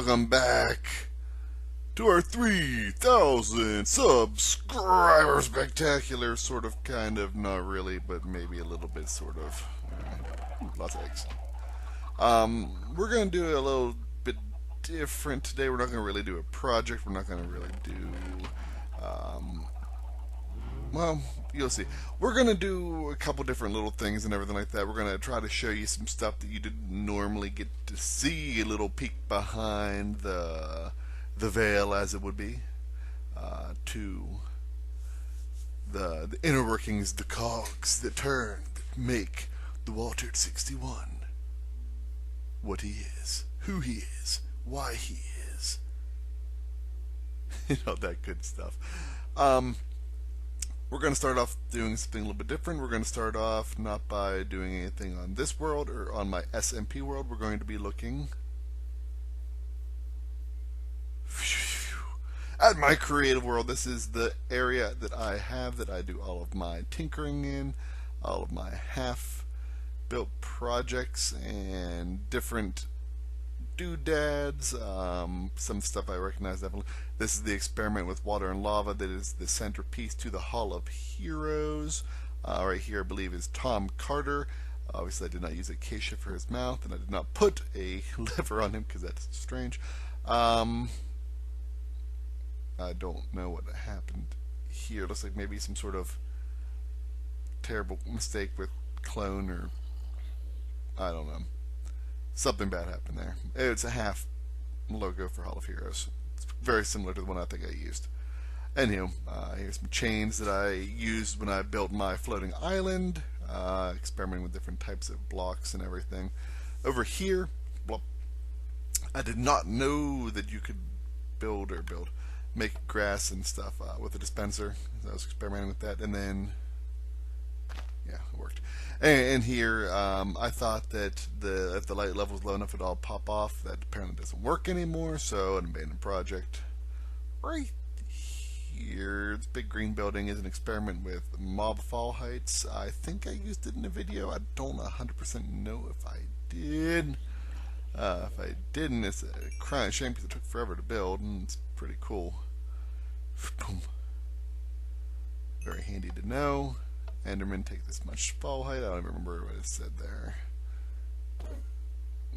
welcome back to our 3,000 subscriber spectacular, sort of, kind of, not really, but maybe a little bit, sort of. Lots of eggs. We're going to do a little bit different today. We're not going to really do a project. We're not going to really do, well, you'll see. We're going to do a couple different little things and everything like that. We're going to try to show you some stuff that you didn't normally get to see, a little peek behind the veil, as it would be, to the inner workings, the cogs that turn, that make the Walterd61 what he is, who he is, why he is. You know, that good stuff. We're going to start off doing something a little bit different. We're going to start off not by doing anything on this world or on my SMP world. We're going to be looking at my creative world. This is the area that I have, that I do all of my tinkering in, all of my half-built projects and different doodads, some stuff I recognize definitely. This is the experiment with water and lava that is the centerpiece to the Hall of Heroes. Right here I believe is Tom Carter. Obviously I did not use acacia for his mouth, and I did not put a lever on him because that's strange. I don't know what happened here. It looks like maybe some sort of terrible mistake with clone, or I don't know. Something bad happened there. It's a half logo for Hall of Heroes. It's very similar to the one I think I used. Anywho, here's some chains that I used when I built my floating island, experimenting with different types of blocks and everything. Over here, well, I did not know that you could make grass and stuff with a dispenser. I was experimenting with that, and then yeah, it worked. And here, I thought that if the light level was low enough, it'd all pop off. That apparently doesn't work anymore, so an abandoned project. Right here, this big green building is an experiment with mob fall heights. I think I used it in a video. I don't 100% know if I did. If I didn't, it's a crying shame because it took forever to build, and it's pretty cool. Boom. Very handy to know. Endermen take this much fall height. I don't even remember what it said there.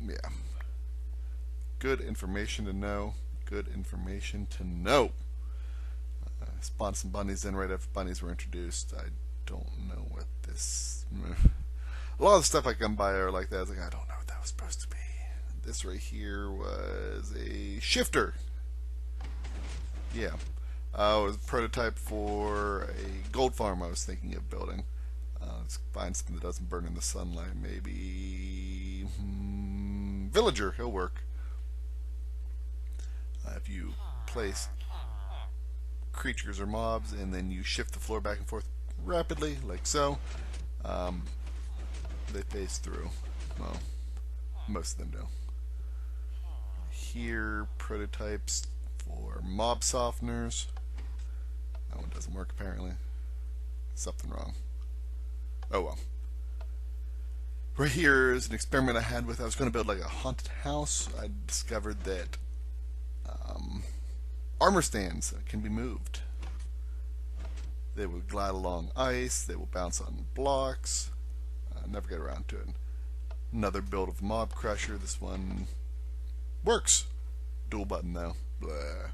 Yeah. Good information to know. Good information to know. Spawned some bunnies in right after bunnies were introduced. I don't know what this... A lot of the stuff I come by are like that. I was like, I don't know what that was supposed to be. This right here was a shifter. Yeah. It was a prototype for a gold farm I was thinking of building. Let's find something that doesn't burn in the sunlight. Maybe villager, he'll work. If you place creatures or mobs and then you shift the floor back and forth rapidly, like so, they phase through. Well, most of them do. Here, prototypes for mob softeners. That one doesn't work apparently. Something wrong. Oh well. Right here is an experiment I had with. I was going to build like a haunted house. I discovered that armor stands can be moved. They will glide along ice. They will bounce on blocks. Never get around to it. Another build of mob crusher. This one works. Dual button though. Blah.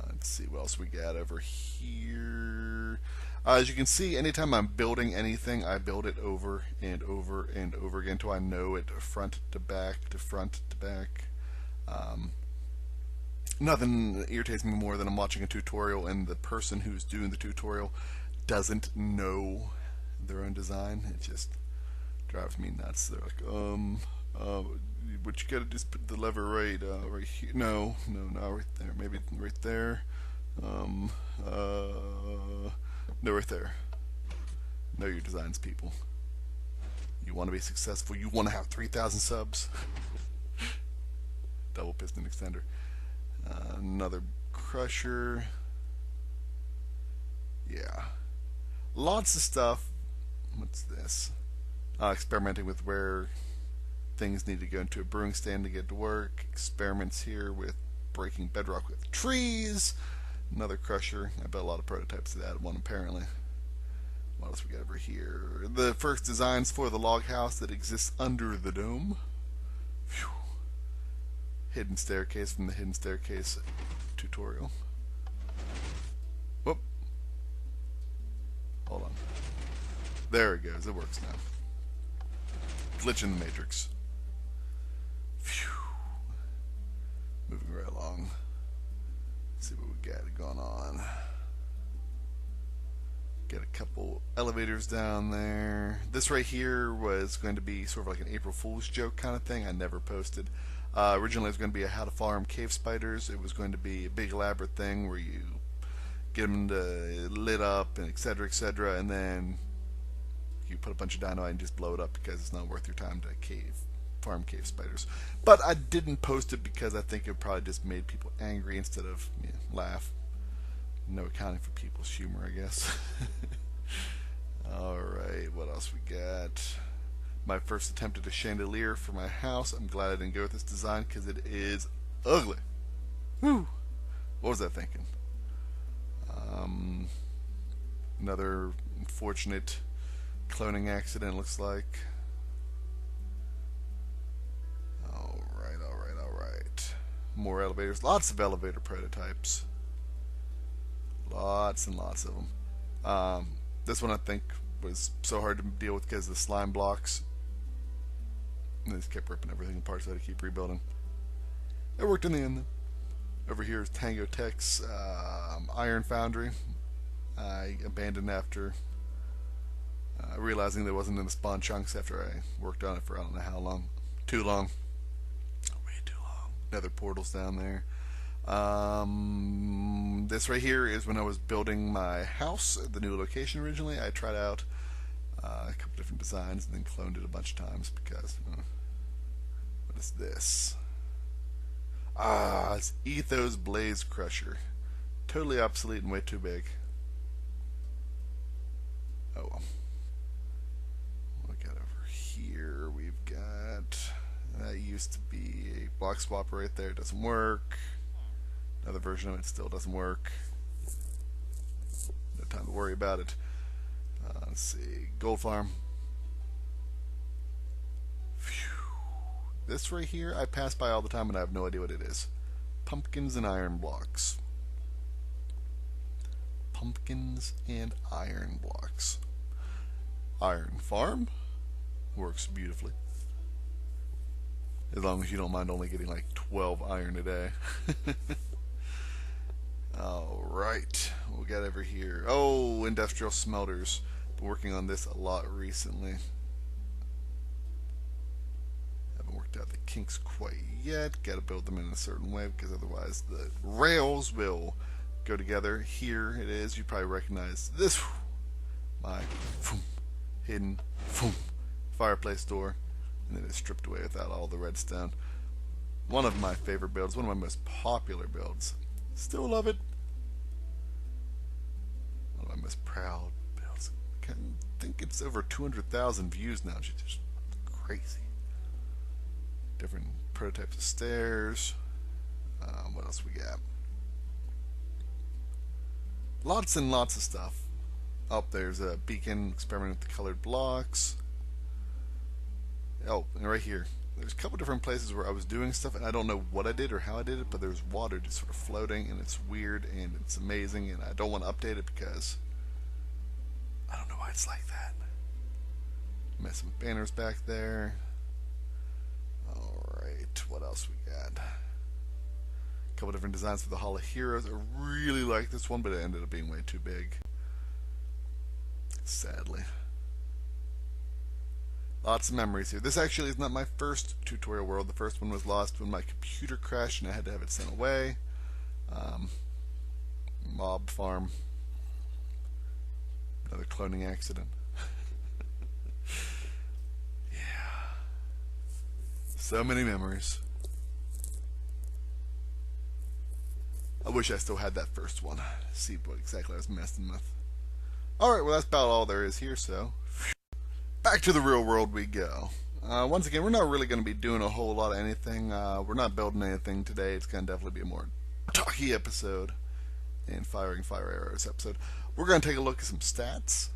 Let's see what else we got over here. As you can see, anytime I'm building anything, I build it over and over and over again until I know it front to back to front to back. Nothing irritates me more than I'm watching a tutorial and the person who's doing the tutorial doesn't know their own design. It just drives me nuts. They're like, but you gotta just put the lever right here. No, not right there. Maybe right there. No, right there. Know your designs, people. You want to be successful. You want to have 3,000 subs. Double piston extender. Another crusher. Yeah. Lots of stuff. What's this? Experimenting with rare things need to go into a brewing stand to get to work. Experiments here with breaking bedrock with trees. Another crusher. I built a lot of prototypes of that one apparently. What else we got over here? The first designs for the log house that exists under the dome. Phew. Hidden staircase from the hidden staircase tutorial. Whoop. Hold on. There it goes. It works now. Glitch in the matrix. Phew. Moving right along. Let's see what we got going on. Got a couple elevators down there. This right here was going to be sort of like an April Fool's joke kind of thing. I never posted. Originally it was going to be a how to farm cave spiders. It was going to be a big elaborate thing where you get them to lit up and etc., and then you put a bunch of dynamite and just blow it up because it's not worth your time to farm cave spiders. But I didn't post it because I think it probably just made people angry instead of laugh. No accounting for people's humor, I guess. Alright, what else we got? My first attempt at a chandelier for my house. I'm glad I didn't go with this design because it is ugly. Whew. What was I thinking? Another unfortunate cloning accident, looks like. Alright. More elevators. Lots of elevator prototypes. Lots and lots of them. This one I think was so hard to deal with because of the slime blocks. And they just kept ripping everything apart, so I had to keep rebuilding. It worked in the end. Over here is Tango Tech's Iron Foundry. I abandoned after realizing that it wasn't in the spawn chunks after I worked on it for I don't know how long. Too long. Way too long. Nether portals down there. This right here is when I was building my house at the new location originally. I tried out a couple different designs and then cloned it a bunch of times because what is this? It's Ethos Blaze Crusher. Totally obsolete and way too big. Oh well. What we got over here? We've got that used to be a block swapper right there. It doesn't work. Another version of it still doesn't work. No time to worry about it. Let's see. Gold farm. Phew. This right here I pass by all the time and I have no idea what it is. Pumpkins and iron blocks. Pumpkins and iron blocks. Iron farm works beautifully. As long as you don't mind only getting like 12 iron a day. Alright, what we got over here? Oh, industrial smelters. Been working on this a lot recently. Haven't worked out the kinks quite yet. Gotta build them in a certain way because otherwise the rails will go together. Here it is. You probably recognize this. My hidden fireplace door. And then it's stripped away without all the redstone. One of my favorite builds. One of my most popular builds. Still love it. One of my most proud builds. I think it's over 200,000 views now. It's just crazy. Different prototypes of stairs. What else we got? Lots and lots of stuff. Oh, there's a beacon experimenting with the colored blocks. Oh, and right here. There's a couple different places where I was doing stuff and I don't know what I did or how I did it, but there's water just sort of floating and it's weird and it's amazing and I don't want to update it because I don't know why it's like that. Mess some banners back there. Alright, what else we got? A couple different designs for the Hall of Heroes. I really like this one, but it ended up being way too big. Sadly. Lots of memories here. This actually is not my first tutorial world. The first one was lost when my computer crashed and I had to have it sent away. Mob farm. Another cloning accident. Yeah. So many memories. I wish I still had that first one. See what exactly I was messing with. Alright, well that's about all there is here, so back to the real world we go. Once again, we're not really going to be doing a whole lot of anything. We're not building anything today. It's going to definitely be a more talky episode and firing fire arrows episode. We're going to take a look at some stats,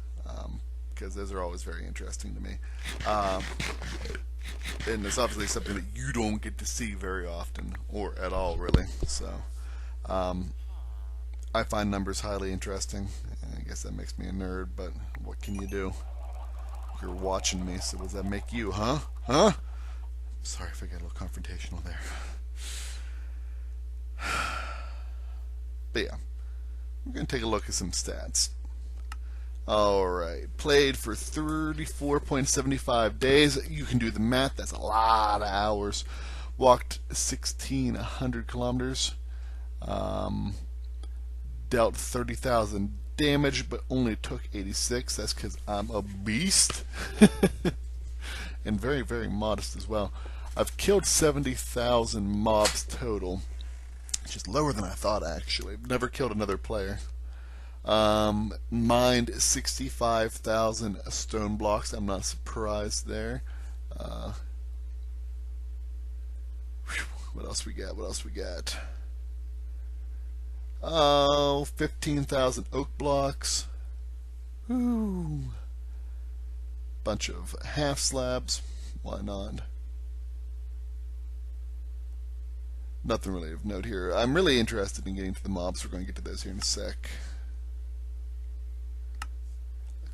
because those are always very interesting to me. And it's obviously something that you don't get to see very often, or at all, really. So, I find numbers highly interesting. I guess that makes me a nerd, but what can you do? You're watching me, so does that make you, huh? Huh? Sorry if I got a little confrontational there. But yeah, we're going to take a look at some stats. Alright, played for 34.75 days. You can do the math, that's a lot of hours. Walked 1,600 kilometers. Dealt 30,000 damage, but only took 86. That's because I'm a beast. And very, very modest as well. I've killed 70,000 mobs total, which is lower than I thought, actually. Never killed another player. Mined 65,000 stone blocks. I'm not surprised there. What else we got? What else we got? Oh, 15,000 oak blocks. Ooh. Bunch of half slabs. Why not? Nothing really of note here. I'm really interested in getting to the mobs. We're going to get to those here in a sec.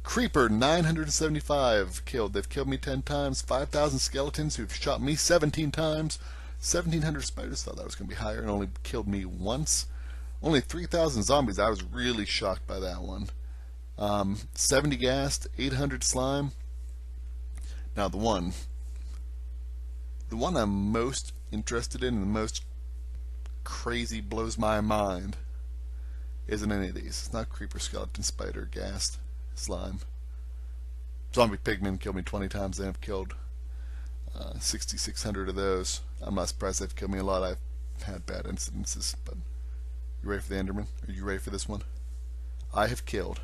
Creeper 975 killed. They've killed me 10 times. 5,000 skeletons who've shot me 17 times. 1,700 spiders. Thought that was going to be higher and only killed me once. Only 3,000 zombies. I was really shocked by that one. 70 ghast, 800 slime. Now the one I'm most interested in and the most crazy blows my mind isn't any of these. It's not creeper, skeleton, spider, ghast, slime. Zombie pigmen killed me 20 times. They have killed 6,600 of those. I'm not surprised they've killed me a lot. I've had bad incidences, but you ready for the Enderman? Are you ready for this one? I have killed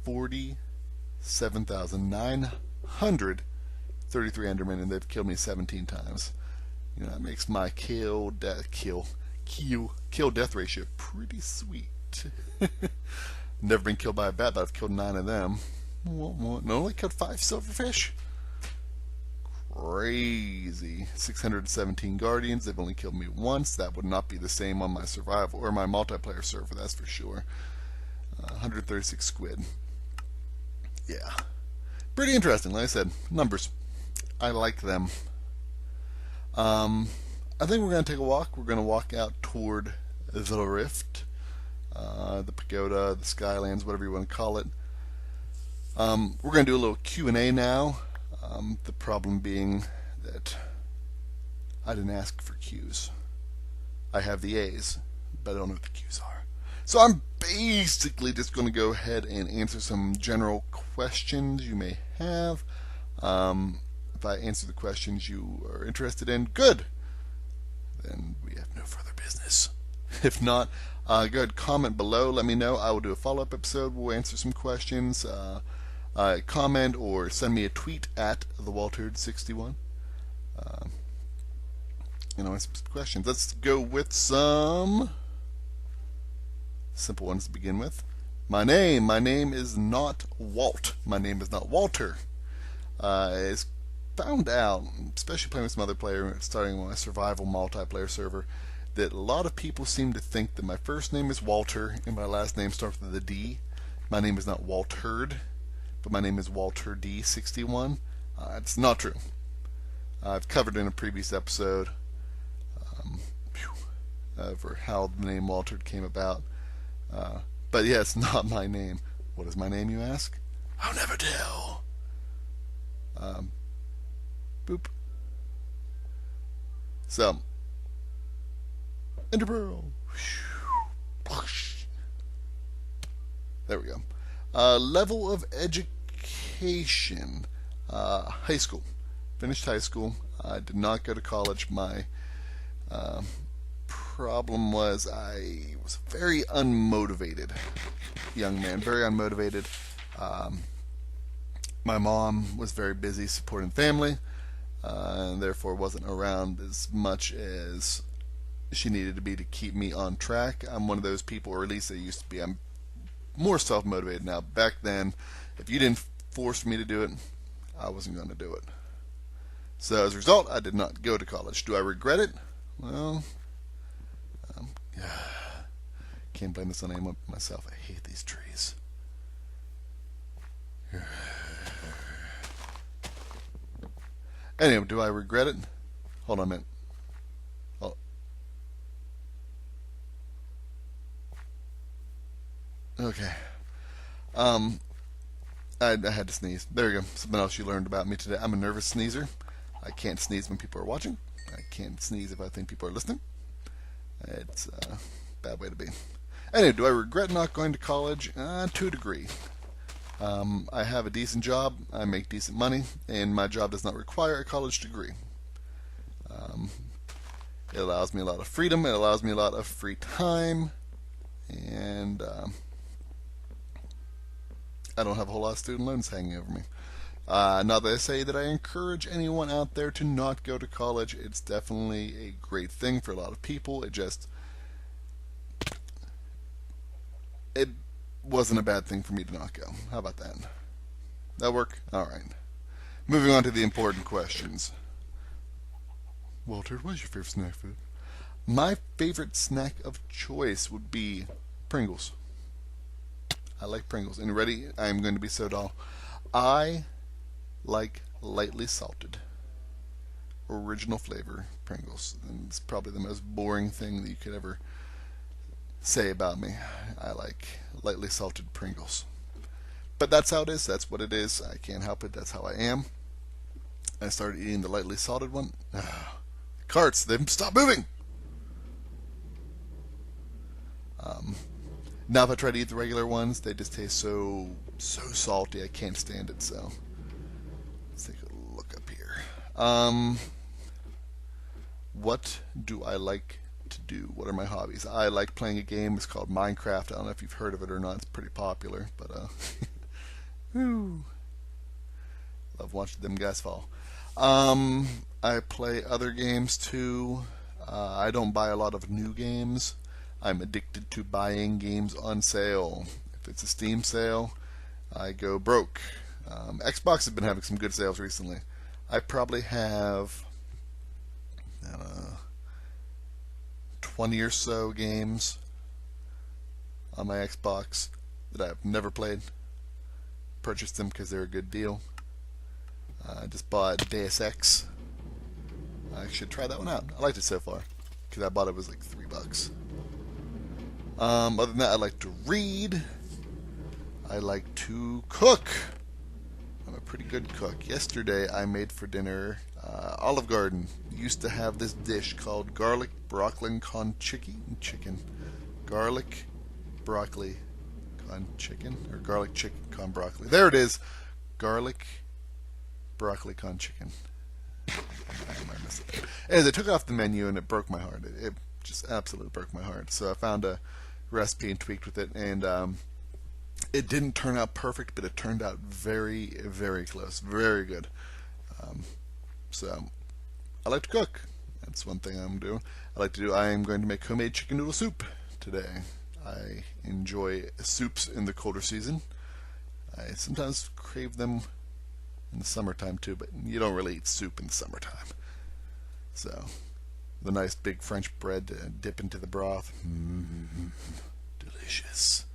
47,933 Endermen, and they've killed me 17 times. You know, that makes my kill death ratio pretty sweet. Never been killed by a bat, but I've killed 9 of them. No, only killed 5 silverfish. Crazy. 617 guardians. They've only killed me once. That would not be the same on my survival or my multiplayer server, that's for sure. 136 squid. Yeah. Pretty interesting. Like I said, numbers. I like them. I think we're going to take a walk. We're going to walk out toward the rift, the pagoda, the skylands, whatever you want to call it. We're going to do a little Q&A now. The problem being that I didn't ask for Q's. I have the A's, but I don't know what the Q's are. So I'm basically just going to go ahead and answer some general questions you may have. If I answer the questions you are interested in, good. Then we have no further business. If not, go ahead, comment below. Let me know. I will do a follow-up episode. We'll answer some questions. Comment or send me a tweet at the Walterd61. Answer some questions. Let's go with some simple ones to begin with. My name is not Walt. My name is not Walter. It's found out, especially playing with some other player, starting my survival multiplayer server, that a lot of people seem to think that my first name is Walter and my last name starts with a D. My name is not Walterd, but my name is Walterd61. It's not true. I've covered in a previous episode over how the name Walterd came about. But yeah, it's not my name. What is my name, you ask? I'll never tell. Boop. So, Ender Pearl. There we go. Level of education. High school. Finished high school. I did not go to college. My problem was I was a very unmotivated young man. Very unmotivated. My mom was very busy supporting family, and therefore wasn't around as much as she needed to be to keep me on track. I'm one of those people, or at least I used to be. I'm more self-motivated now. Back then, if you didn't force me to do it, I wasn't going to do it. So as a result, I did not go to college. Do I regret it? Well, um, can't blame this on anyone but myself. I hate these trees. Anyway, do I regret it? Hold on a minute. Oh. Okay. I had to sneeze. There you go. Something else you learned about me today. I'm a nervous sneezer. I can't sneeze when people are watching. I can't sneeze if I think people are listening. It's a bad way to be. Anyway, do I regret not going to college? To a degree. I have a decent job. I make decent money, and my job does not require a college degree. It allows me a lot of freedom. It allows me a lot of free time, and I don't have a whole lot of student loans hanging over me. Not that I say that I encourage anyone out there to not go to college. It's definitely a great thing for a lot of people. It wasn't a bad thing for me to not go. How about that? That work? Alright. Moving on to the important questions. Walter, what's your favorite snack food? My favorite snack of choice would be Pringles. I like Pringles. And ready? I'm going to be so dull. I like lightly salted, original flavor Pringles. And it's probably the most boring thing that you could ever say about me. I like lightly salted Pringles. But that's how it is. That's what it is. I can't help it. That's how I am. I started eating the lightly salted one. Carts, they stop moving. Now if I try to eat the regular ones, they just taste so salty. I can't stand it. So let's take a look up here. What do I like to do? What are my hobbies? I like playing a game. It's called Minecraft. I don't know if you've heard of it or not. It's pretty popular, but woo. Love watching them guys fall. I play other games too. I don't buy a lot of new games. I'm addicted to buying games on sale. If it's a Steam sale, I go broke. Xbox has been having some good sales recently. I probably have 20 or so games on my Xbox that I've never played. Purchased them because they're a good deal. I just bought Deus Ex. I should try that one out. I liked it so far because I bought it was like $3. Other than that, I like to read. I like to cook. I'm a pretty good cook. Yesterday, I made for dinner Olive Garden used to have this dish called garlic broccoli con chicken. Garlic broccoli con chicken, or garlic chicken con broccoli. There it is. Garlic broccoli con chicken. As I took it off the menu, and it broke my heart. It just absolutely broke my heart. So I found a recipe and tweaked with it, and it didn't turn out perfect, but it turned out very, very close. Very good. So I like to cook. That's one thing I'm doing. I am going to make homemade chicken noodle soup today. I enjoy soups in the colder season. I sometimes crave them in the summertime too, but you don't really eat soup in the summertime. So the nice big French bread to dip into the broth. Delicious.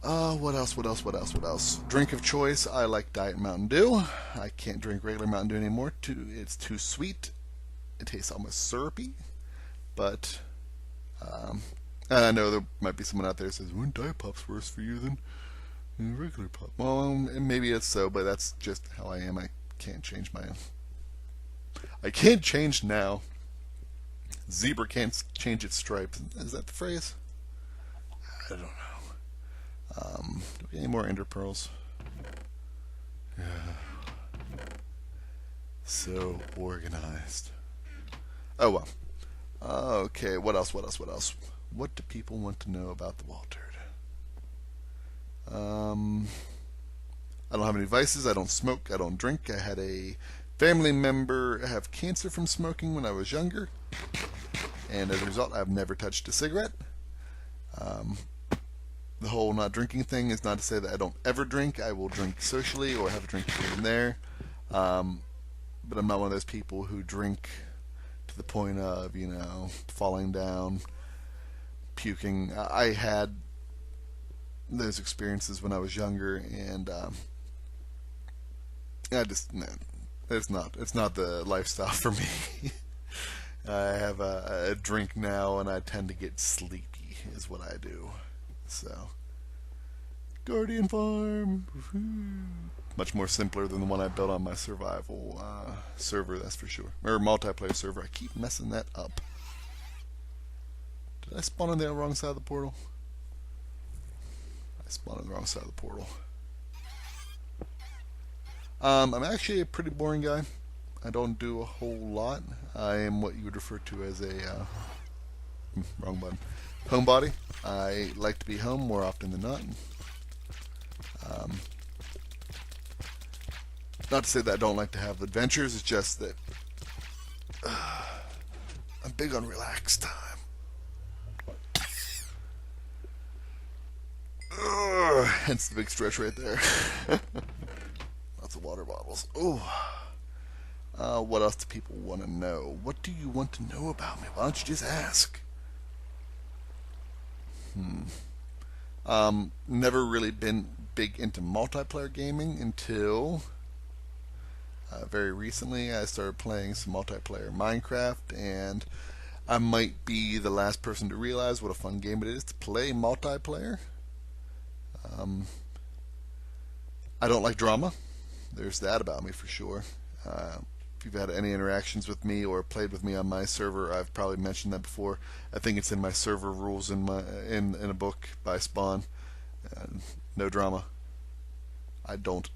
What else? Drink of choice, I like Diet Mountain Dew. I can't drink regular Mountain Dew anymore. It's too sweet. It tastes almost syrupy. But I know there might be someone out there who says, "Well, Diet Pop's worse for you than regular Pop." Well, maybe it's so, but that's just how I am. I can't change now. Zebra can't change its stripes. Is that the phrase? I don't know. Do we get any more ender pearls? So organized. Oh well. Okay, what else? What do people want to know about the Walterd? I don't have any vices. I don't smoke. I don't drink. I had a family member have cancer from smoking when I was younger, and as a result, I've never touched a cigarette. The whole not drinking thing is not to say that I don't ever drink. I will drink socially or have a drink here and there, but I'm not one of those people who drink to the point of, falling down, puking. I had those experiences when I was younger, and it's not the lifestyle for me. I have a drink now, and I tend to get sleepy, is what I do. So, Guardian Farm, much more simpler than the one I built on my survival server, that's for sure, or multiplayer server. I keep messing that up. Did I spawn on the wrong side of the portal? I spawned on the wrong side of the portal. I'm actually a pretty boring guy. I don't do a whole lot. I am what you would refer to as a wrong button. Homebody. I like to be home more often than not. Not to say that I don't like to have adventures, it's just that I'm big on relaxed time. Hence the big stretch right there. Lots of water bottles. Ooh. What else do people want to know? What do you want to know about me? Why don't you just ask? Never really been big into multiplayer gaming until very recently. I started playing some multiplayer Minecraft, and I might be the last person to realize what a fun game it is to play multiplayer. I don't like drama. There's that about me for sure. If you've had any interactions with me or played with me on my server, I've probably mentioned that before. I think it's in my server rules in a book by Spawn. No drama. I don't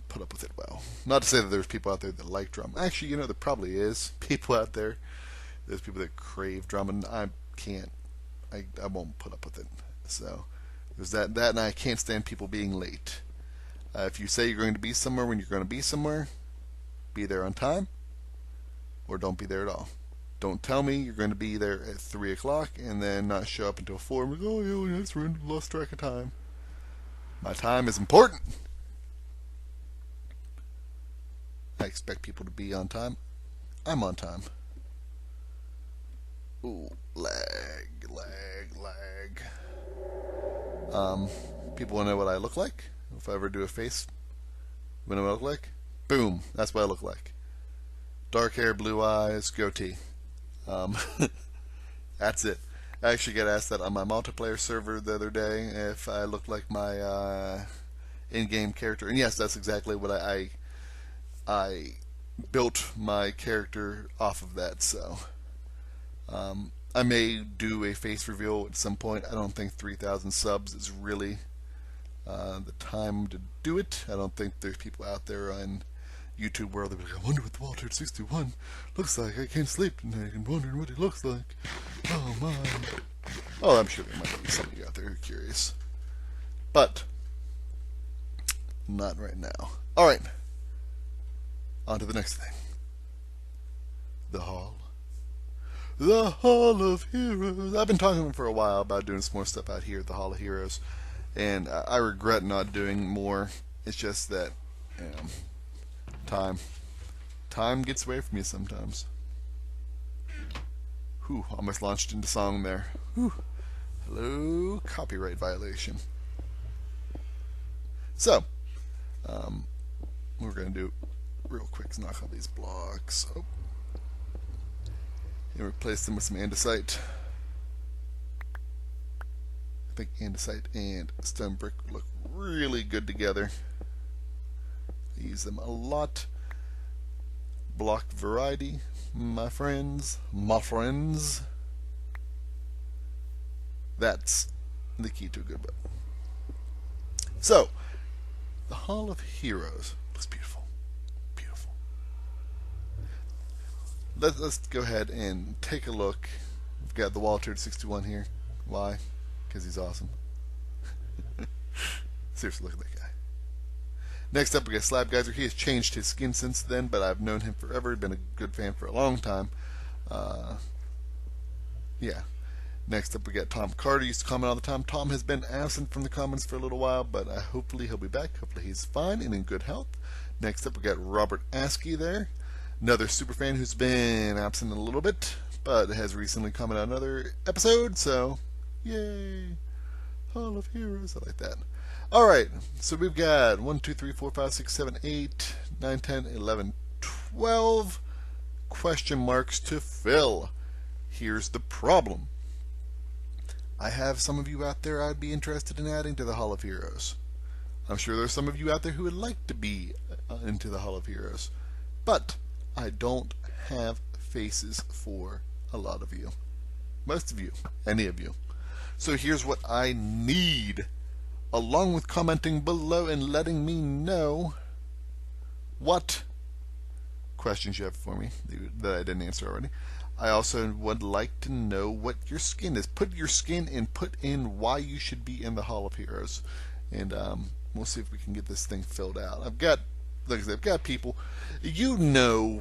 put up with it well. Not to say that there's people out there that like drama. Actually, there probably is people out there. There's people that crave drama, and I can't. I won't put up with it. So there's that, and I can't stand people being late. If you say you're going to be somewhere when you're going to be somewhere, be there on time, or don't be there at all. Don't tell me you're going to be there at 3 o'clock and then not show up until 4 and go, oh, yeah, that's ruined, lost track of time. My time is important. I expect people to be on time. I'm on time. Ooh, lag. People want to know what I look like? If I ever do a face, you know what I look like? Boom, that's what I look like. Dark hair, blue eyes, goatee. That's it. I actually got asked that on my multiplayer server the other day if I looked like my in-game character, and yes, that's exactly what I built my character off of that. So I may do a face reveal at some point. I don't think 3,000 subs is really the time to do it. I don't think there's people out there on YouTube world that be like, I wonder what the Walterd61 looks like. I can't sleep tonight. I'm wondering what he looks like. Oh my. Oh, I'm sure there might be some of you out there who are curious. But not right now. Alright. On to the next thing. The Hall. The Hall of Heroes. I've been talking for a while about doing some more stuff out here at the Hall of Heroes. And I regret not doing more. It's just that, time gets away from me sometimes. Whew, almost launched into song there. Whew. Hello, copyright violation. So, we're going to do real quick is knock out these blocks. Oh. And replace them with some andesite. I think andesite and stone brick look really good together. I use them a lot. Block variety, my friends. That's the key to a good build. So, the Hall of Heroes looks beautiful. Beautiful. Let's go ahead and take a look. We've got the Walterd61 here. Why? Because he's awesome. Seriously, look at that guy. Next up, we got Slab Geyser. He has changed his skin since then, but I've known him forever. Been a good fan for a long time. Yeah. Next up, we got Tom Carter. Used to comment all the time. Tom has been absent from the comments for a little while, but hopefully he'll be back. Hopefully he's fine and in good health. Next up, we got Robert Askey there. Another super fan who's been absent a little bit, but has recently commented on another episode, so yay. Hall of Heroes. I like that. Alright, so we've got 1, 2, 3, 4, 5, 6, 7, 8, 9, 10, 11, 12 question marks to fill. Here's the problem. I have some of you out there I'd be interested in adding to the Hall of Heroes. I'm sure there's some of you out there who would like to be into the Hall of Heroes. But I don't have faces for a lot of you. Most of you. Any of you. So here's what I need. Along with commenting below and letting me know what questions you have for me that I didn't answer already. I also would like to know what your skin is. Put your skin and put in why you should be in the Hall of Heroes. And we'll see if we can get this thing filled out. Like I said, I've got people. You know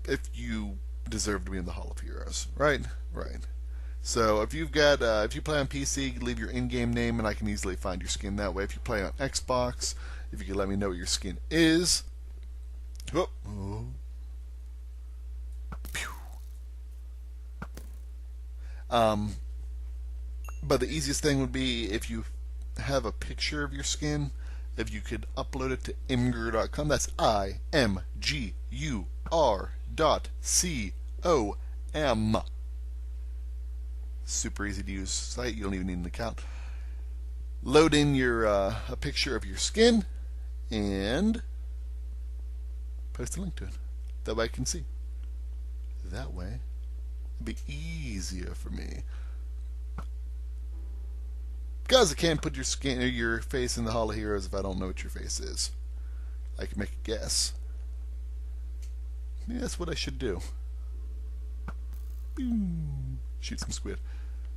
if you deserve to be in the Hall of Heroes, right? Right. So if you've got, if you play on PC, leave your in-game name, and I can easily find your skin that way. If you play on Xbox, if you could let me know what your skin is. Oh. But the easiest thing would be if you have a picture of your skin, if you could upload it to imgur.com. That's imgur.com. Super easy to use site. You don't even need an account. Load in your a picture of your skin and post a link to it. That way I can see. That way it'd be easier for me. Because I can't put your skin or your face in the Hall of Heroes if I don't know what your face is. I can make a guess. Maybe that's what I should do. Shoot some squid.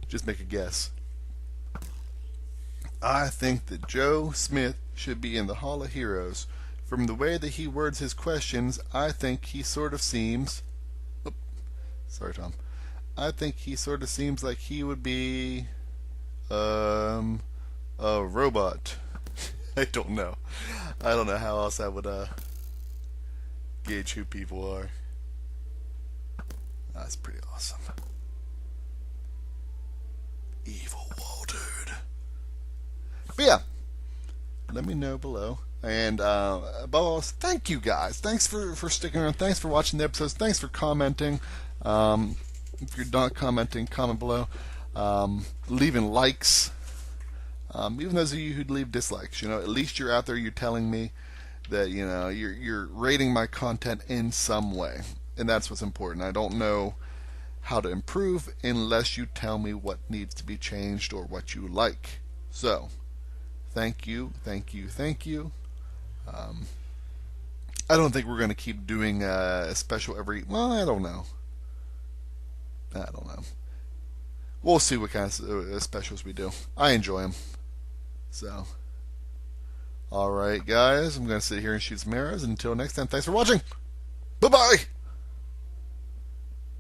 Just make a guess. I think that Joe Smith should be in the Hall of Heroes. From the way that he words his questions, I think he sort of seems... Oh, sorry, Tom. I think he sort of seems like he would be... a robot. I don't know. I don't know how else I would gauge who people are. That's pretty awesome. Evil Walterd. But yeah, let me know below. And above all, thank you guys. Thanks for sticking around. Thanks for watching the episodes. Thanks for commenting. If you're not commenting, comment below. Leaving likes. Even those of you who leave dislikes, you know, at least you're out there. You're telling me that you're rating my content in some way, and that's what's important. I don't know how to improve unless you tell me what needs to be changed or what you like. So, thank you. I don't think we're going to keep doing a special every... Well, I don't know. We'll see what kind of specials we do. I enjoy them. So, alright guys, I'm going to sit here and shoot some arrows. Until next time, thanks for watching. Bye-bye!